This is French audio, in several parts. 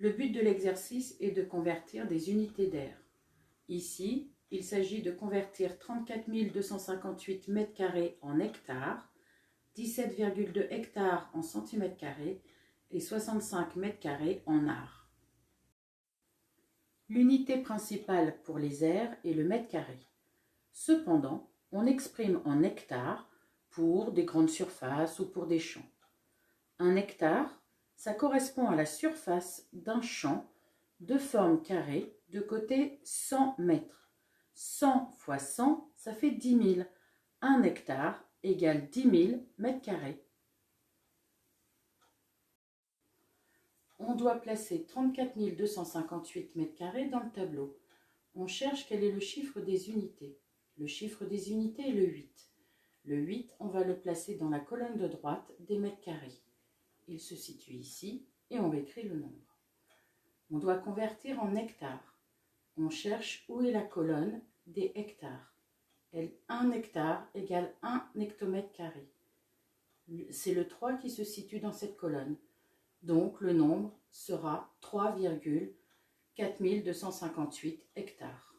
Le but de l'exercice est de convertir des unités d'air. Ici, il s'agit de convertir 34 258 m² en hectares, 17,2 hectares en centimètres carrés et 65 m² en ar. L'unité principale pour les aires est le mètre carré. Cependant, on exprime en hectares pour des grandes surfaces ou pour des champs. Un hectare, ça correspond à la surface d'un champ de forme carrée de côté 100 mètres. 100 fois 100, ça fait 10 000. Un hectare égale 10 000 mètres carrés. On doit placer 34 258 mètres carrés dans le tableau. On cherche quel est le chiffre des unités. Le chiffre des unités est le 8. Le 8, on va le placer dans la colonne de droite des mètres carrés. Il se situe ici et on écrit le nombre. On doit convertir en hectares. On cherche où est la colonne des hectares. 1 hectare égale 1 hectomètre carré. C'est le 3 qui se situe dans cette colonne. Donc le nombre sera 3,4258 hectares.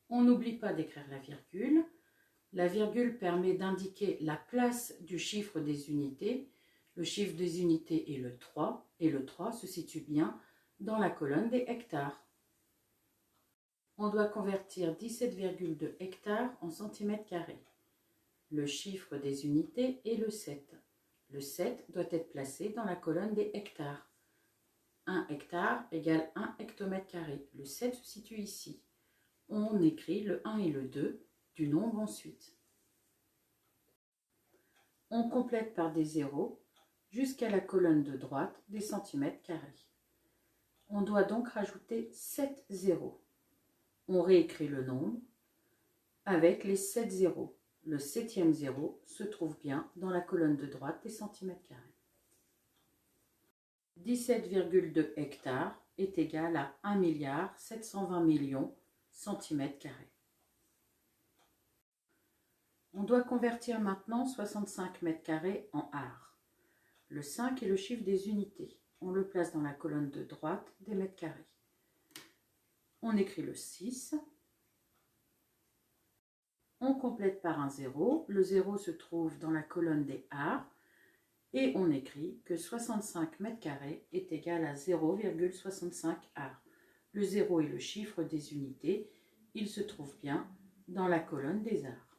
On n'oublie pas d'écrire la virgule. La virgule permet d'indiquer la place du chiffre des unités. Le chiffre des unités est le 3 et le 3 se situe bien dans la colonne des hectares. On doit convertir 17,2 hectares en centimètres carrés. Le chiffre des unités est le 7. Le 7 doit être placé dans la colonne des hectares. 1 hectare égale 1 hectomètre carré. Le 7 se situe ici. On écrit le 1 et le 2 du nombre ensuite. On complète par des zéros jusqu'à la colonne de droite des centimètres carrés. On doit donc rajouter 7 zéros. On réécrit le nombre avec les 7 zéros. Le 7e zéro se trouve bien dans la colonne de droite des centimètres carrés. 17,2 hectares est égal à 1 720 000 000 centimètres carrés. On doit convertir maintenant 65 mètres carrés en ar. Le 5 est le chiffre des unités. On le place dans la colonne de droite des mètres carrés. On écrit le 6. On complète par un 0. Le 0 se trouve dans la colonne des ar. Et on écrit que 65 mètres carrés est égal à 0,65 ar. Le 0 est le chiffre des unités. Il se trouve bien dans la colonne des ar.